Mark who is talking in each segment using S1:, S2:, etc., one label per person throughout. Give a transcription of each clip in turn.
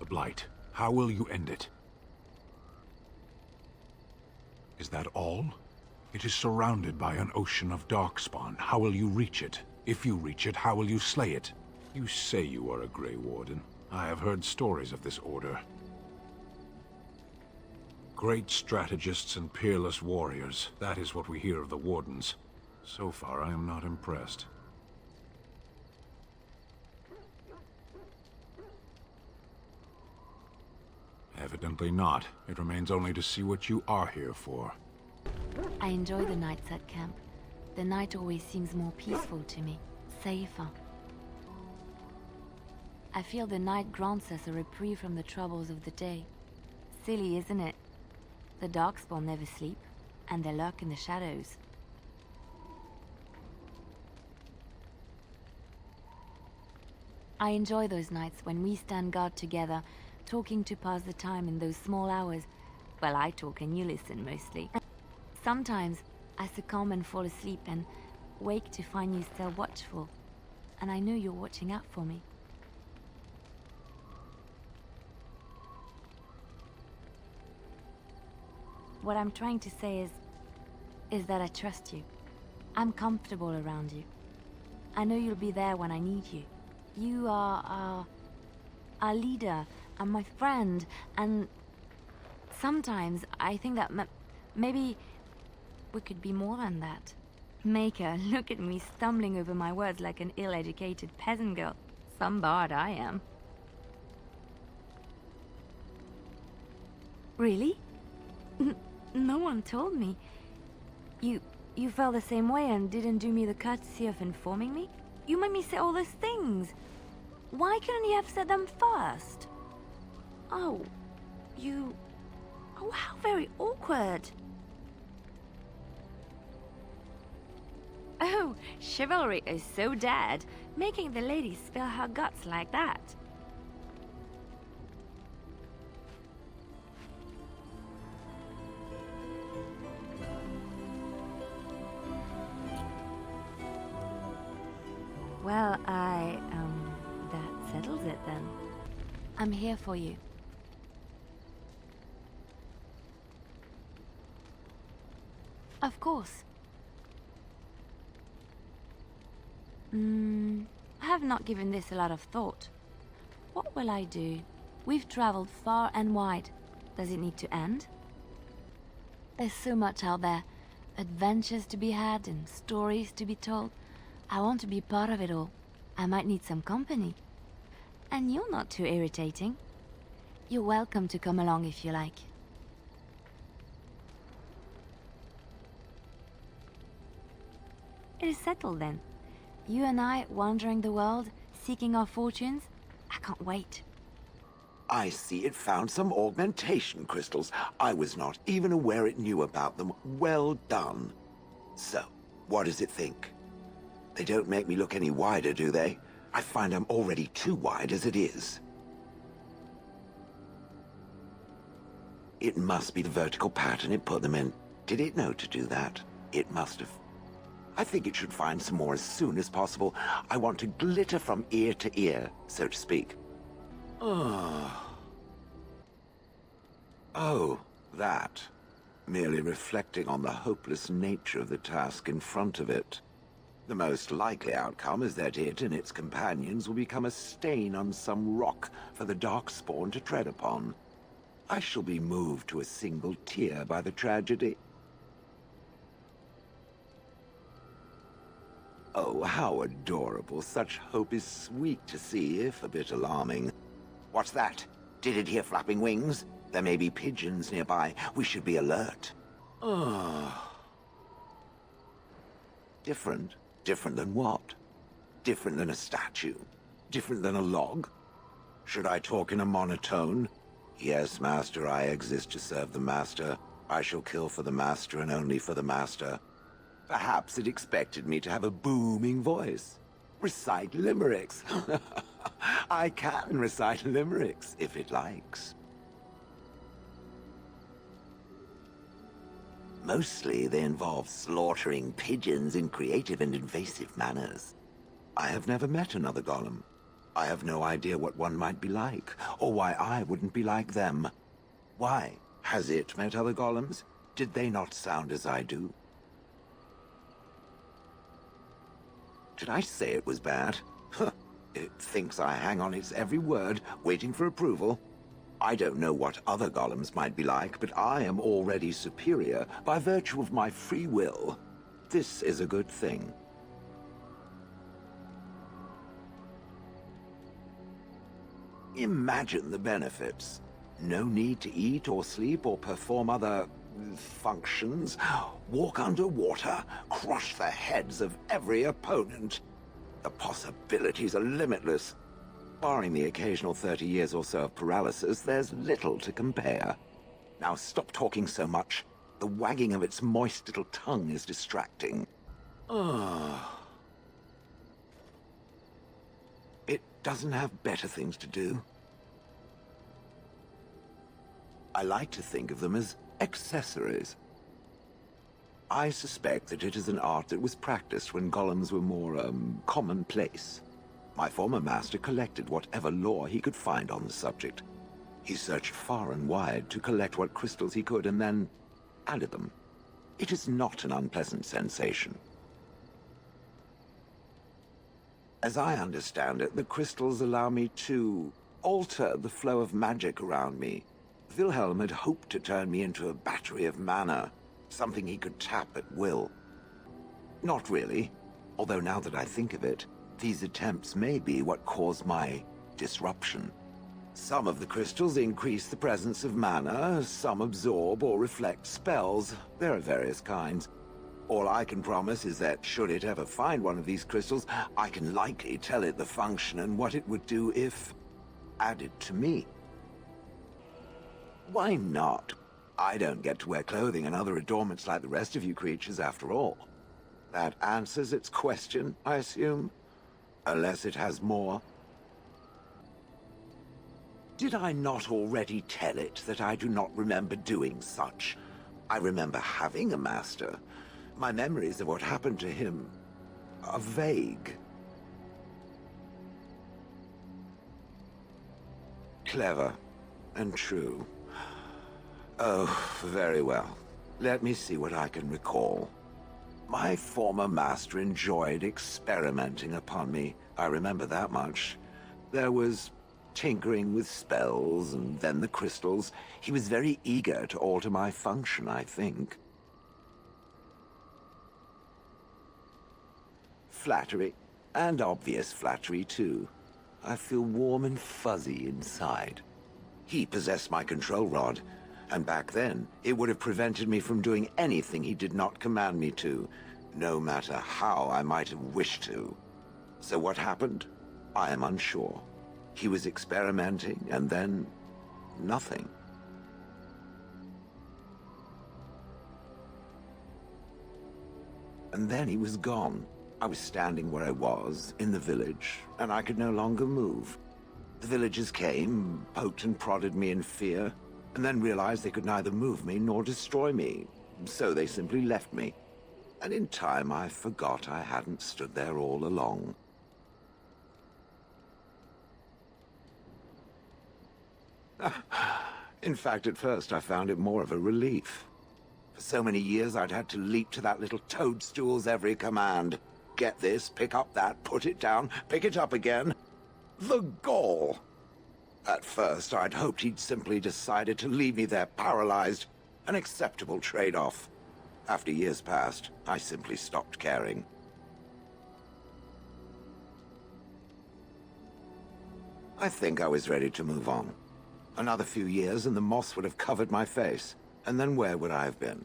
S1: The Blight. How will you end it? Is that all? It is surrounded by an ocean of darkspawn. How will you reach it? If you reach it, how will you slay it? You say you are a Grey Warden. I have heard stories of this order. Great strategists and peerless warriors. That is what we hear of the Wardens. So far, I am not impressed. Evidently not. It remains only to see what you are here for.
S2: I enjoy the nights at camp. The night always seems more peaceful to me, safer. I feel the night grants us a reprieve from the troubles of the day. Silly, isn't it? The Darkspawn never sleep, and they lurk in the shadows. I enjoy those nights when we stand guard together, talking to pass the time in those small hours. Well, I talk and you listen mostly. Sometimes I succumb and fall asleep and wake to find you still watchful. And I know you're watching out for me. What I'm trying to say is that I trust you. I'm comfortable around you. I know you'll be there when I need you. You are our leader and my friend, and sometimes I think that maybe we could be more than that. Maker, look at me stumbling over my words like an ill-educated peasant girl. Some bard I am. Really? No one told me. You felt the same way and didn't do me the courtesy of informing me? You made me say all those things. Why couldn't you have said them first? Oh, Oh, how very awkward. Oh, chivalry is so dead, making the lady spill her guts like that. Well, that settles it then. I'm here for you. Of course. I have not given this a lot of thought. What will I do? We've traveled far and wide. Does it need to end? There's so much out there. Adventures to be had and stories to be told. I want to be part of it all. I might need some company. And you're not too irritating. You're welcome to come along if you like. It is settled then. You and I wandering the world, seeking our fortunes. I can't wait.
S3: I see it found some augmentation crystals. I was not even aware it knew about them. Well done. So, what does it think? They don't make me look any wider, do they? I find I'm already too wide as it is. It must be the vertical pattern it put them in. Did it know to do that? It must have. I think it should find some more as soon as possible. I want to glitter from ear to ear, so to speak. Oh, that. Merely reflecting on the hopeless nature of the task in front of it. The most likely outcome is that it and its companions will become a stain on some rock for the Darkspawn to tread upon. I shall be moved to a single tear by the tragedy. Oh, how adorable. Such hope is sweet to see, if a bit alarming. What's that? Did it hear flapping wings? There may be pigeons nearby. We should be alert. Different? Different than what? Different than a statue? Different than a log? Should I talk in a monotone? Yes, Master, I exist to serve the Master. I shall kill for the Master and only for the Master. Perhaps it expected me to have a booming voice. Recite limericks. I can recite limericks, if it likes. Mostly they involve slaughtering pigeons in creative and invasive manners. I have never met another golem. I have no idea what one might be like, or why I wouldn't be like them. Why? Has it met other golems? Did they not sound as I do? Did I say it was bad? It thinks I hang on its every word, waiting for approval. I don't know what other golems might be like, but I am already superior by virtue of my free will. This is a good thing. Imagine the benefits. No need to eat or sleep or perform other functions. Walk underwater, crush the heads of every opponent. The possibilities are limitless. Barring the occasional 30 years or so of paralysis, there's little to compare. Now stop talking so much. The wagging of its moist little tongue is distracting. It doesn't have better things to do. I like to think of them as accessories. I suspect that it is an art that was practiced when golems were more, commonplace. My former master collected whatever lore he could find on the subject. He searched far and wide to collect what crystals he could and then added them. It is not an unpleasant sensation. As I understand it, the crystals allow me to alter the flow of magic around me. Wilhelm had hoped to turn me into a battery of mana, something he could tap at will. Not really, although now that I think of it, these attempts may be what caused my disruption. Some of the crystals increase the presence of mana, some absorb or reflect spells. There are various kinds. All I can promise is that should it ever find one of these crystals, I can likely tell it the function and what it would do if added to me. Why not? I don't get to wear clothing and other adornments like the rest of you creatures after all. That answers its question, I assume? Unless it has more. Did I not already tell it that I do not remember doing such? I remember having a master. My memories of what happened to him are vague. Clever and true. Oh, very well. Let me see what I can recall. My former master enjoyed experimenting upon me. I remember that much. There was tinkering with spells, and then the crystals. He was very eager to alter my function, I think. Flattery, and obvious flattery, too. I feel warm and fuzzy inside. He possessed my control rod, and back then, it would have prevented me from doing anything he did not command me to, no matter how I might have wished to. So what happened? I am unsure. He was experimenting, and then nothing. And then he was gone. I was standing where I was, in the village, and I could no longer move. The villagers came, poked and prodded me in fear, and then realized they could neither move me nor destroy me, so they simply left me. And in time, I forgot I hadn't stood there all along. In fact, at first I found it more of a relief. For so many years, I'd had to leap to that little toadstool's every command. Get this, pick up that, put it down, pick it up again. The gall! At first, I'd hoped he'd simply decided to leave me there paralyzed. An acceptable trade-off. After years passed, I simply stopped caring. I think I was ready to move on. Another few years and the moss would have covered my face. And then where would I have been?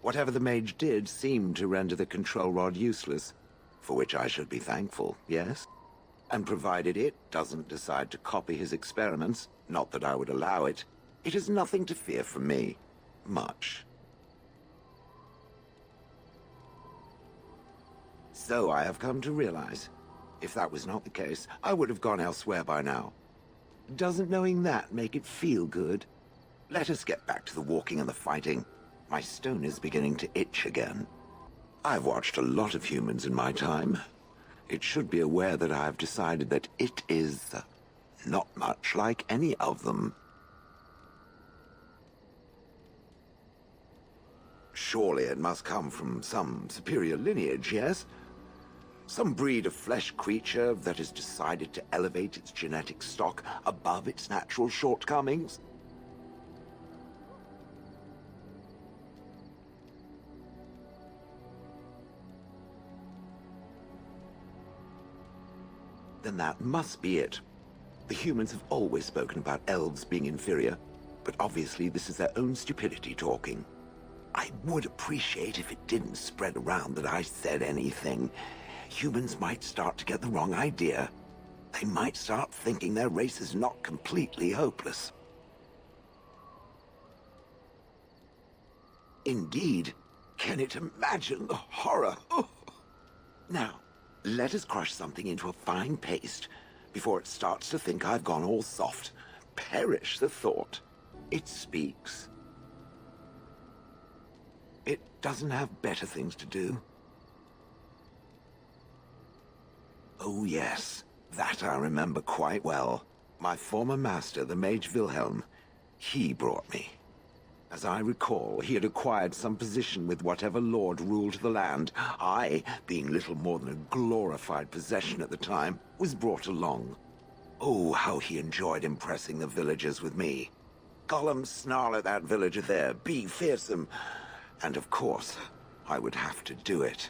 S3: Whatever the mage did seemed to render the control rod useless, for which I should be thankful, yes? And provided it doesn't decide to copy his experiments, not that I would allow it, it is nothing to fear from me. Much. So I have come to realize, if that was not the case, I would have gone elsewhere by now. Doesn't knowing that make it feel good? Let us get back to the walking and the fighting. My stone is beginning to itch again. I've watched a lot of humans in my time. it should be aware that I have decided that it is not much like any of them. Surely it must come from some superior lineage, yes? Some breed of flesh creature that has decided to elevate its genetic stock above its natural shortcomings? Then that must be it. The humans have always spoken about elves being inferior, but obviously this is their own stupidity talking. I would appreciate if it didn't spread around that I said anything. Humans might start to get the wrong idea. They might start thinking their race is not completely hopeless. Indeed. Can it imagine the horror? Oh. Now, let us crush something into a fine paste before it starts to think I've gone all soft. Perish the thought. It speaks. It doesn't have better things to do. Oh yes, that I remember quite well. My former master, the Mage Wilhelm, he brought me. As I recall, he had acquired some position with whatever lord ruled the land. I, being little more than a glorified possession at the time, was brought along. Oh, how he enjoyed impressing the villagers with me. Gollum, snarl at that villager there, be fearsome. And of course, I would have to do it.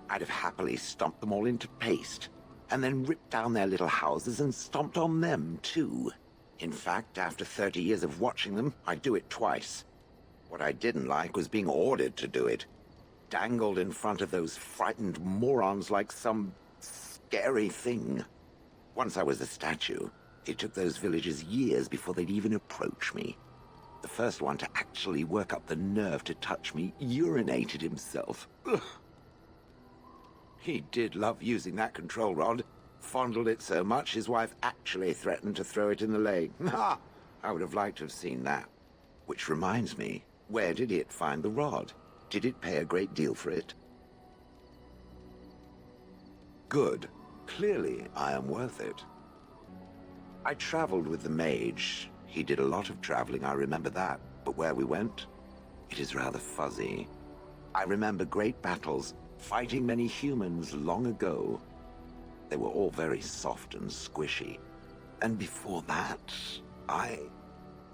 S3: I'd have happily stomped them all into paste, and then ripped down their little houses and stomped on them, too. In fact, after 30 years of watching them, I'd do it twice. What I didn't like was being ordered to do it. Dangled in front of those frightened morons like some scary thing. Once I was a statue, it took those villagers years before they'd even approach me. The first one to actually work up the nerve to touch me urinated himself. Ugh. He did love using that control rod. Fondled it so much, his wife actually threatened to throw it in the lake. Ha! I would have liked to have seen that. Which reminds me, where did it find the rod? Did it pay a great deal for it? Good. Clearly, I am worth it. I traveled with the mage. He did a lot of traveling, I remember that. But where we went, it is rather fuzzy. I remember great battles, fighting many humans long ago. They were all very soft and squishy. And before that,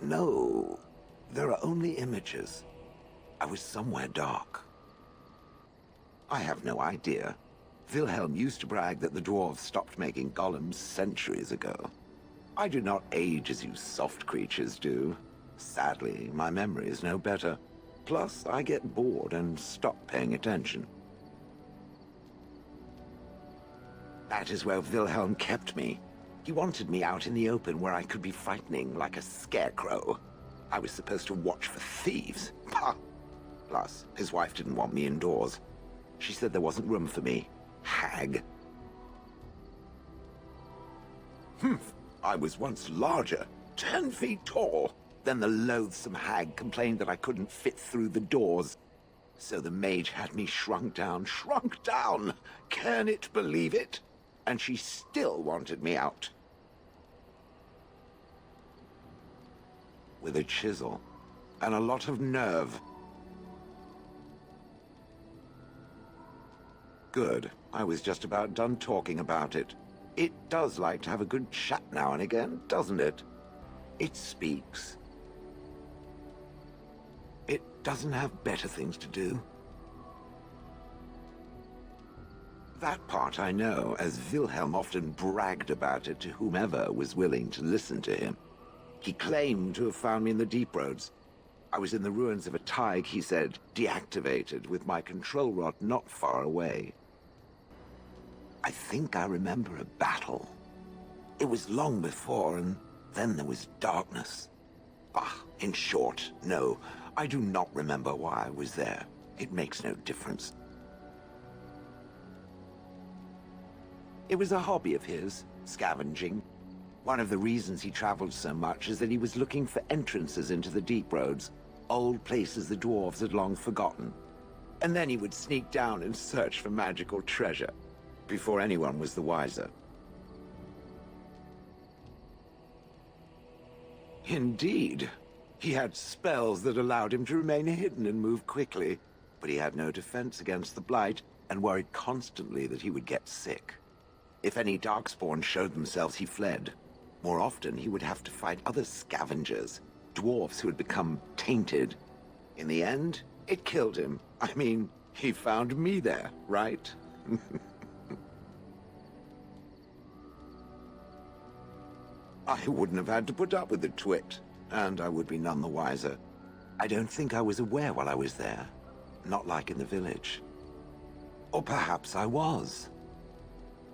S3: No, there are only images. I was somewhere dark. I have no idea. Wilhelm used to brag that the dwarves stopped making golems centuries ago. I do not age as you soft creatures do. Sadly, my memory is no better. Plus, I get bored and stop paying attention. That is where Wilhelm kept me. He wanted me out in the open where I could be frightening like a scarecrow. I was supposed to watch for thieves. Pah! Plus, his wife didn't want me indoors. She said there wasn't room for me. Hag. Humph! I was once larger, 10 feet tall. Then the loathsome hag complained that I couldn't fit through the doors. So the mage had me shrunk down. Shrunk down! Can it believe it? And she still wanted me out. With a chisel. And a lot of nerve. Good. I was just about done talking about it. It does like to have a good chat now and again, doesn't it? It speaks. It doesn't have better things to do. That part I know, as Wilhelm often bragged about it to whomever was willing to listen to him. He claimed to have found me in the Deep Roads. I was in the ruins of a Tig, he said, deactivated, with my control rod not far away. I think I remember a battle. It was long before, and then there was darkness. In short, no, I do not remember why I was there. It makes no difference. It was a hobby of his, scavenging. One of the reasons he traveled so much is that he was looking for entrances into the Deep Roads. old places the dwarves had long forgotten. And then he would sneak down and search for magical treasure, before anyone was the wiser. Indeed. He had spells that allowed him to remain hidden and move quickly, but he had no defense against the Blight, and worried constantly that he would get sick. If any Darkspawn showed themselves, he fled. More often, he would have to fight other scavengers, dwarves who had become tainted. In the end, it killed him. I mean, he found me there, right? I wouldn't have had to put up with the twit, and I would be none the wiser. I don't think I was aware while I was there. Not like in the village. Or perhaps I was.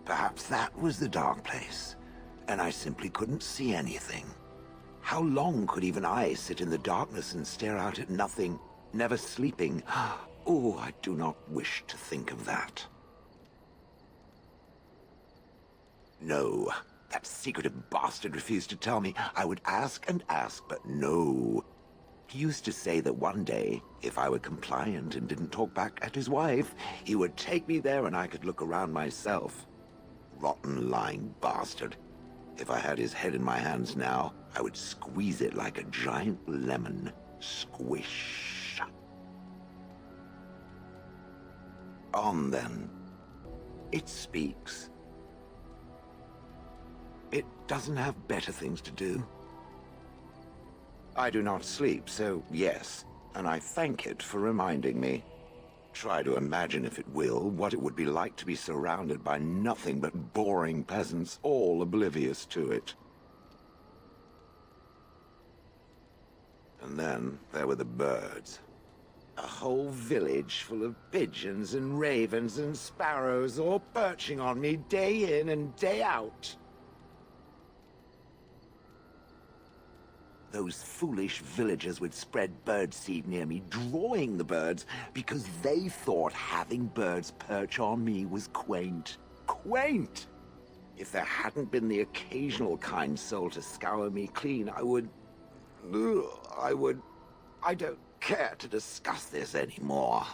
S3: Perhaps that was the dark place, and I simply couldn't see anything. How long could even I sit in the darkness and stare out at nothing, never sleeping? Oh, I do not wish to think of that. No, that secretive bastard refused to tell me. I would ask and ask, but no. He used to say that one day, if I were compliant and didn't talk back at his wife, he would take me there and I could look around myself. Rotten, lying bastard. If I had his head in my hands now, I would squeeze it like a giant lemon. Squish. On then. It speaks. It doesn't have better things to do. I do not sleep, so yes, and I thank it for reminding me. Try to imagine, if it will, what it would be like to be surrounded by nothing but boring peasants, all oblivious to it. And then there were the birds. A whole village full of pigeons and ravens and sparrows, all perching on me day in and day out. Those foolish villagers would spread birdseed near me, drawing the birds, because they thought having birds perch on me was quaint. Quaint! If there hadn't been the occasional kind soul to scour me clean, I don't care to discuss this anymore.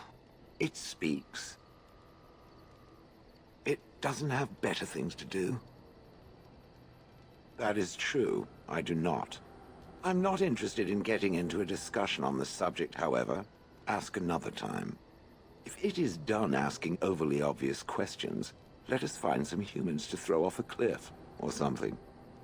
S3: It speaks. It doesn't have better things to do. That is true. I do not. I'm not interested in getting into a discussion on the subject, however. Ask another time. If it is done asking overly obvious questions, let us find some humans to throw off a cliff or something.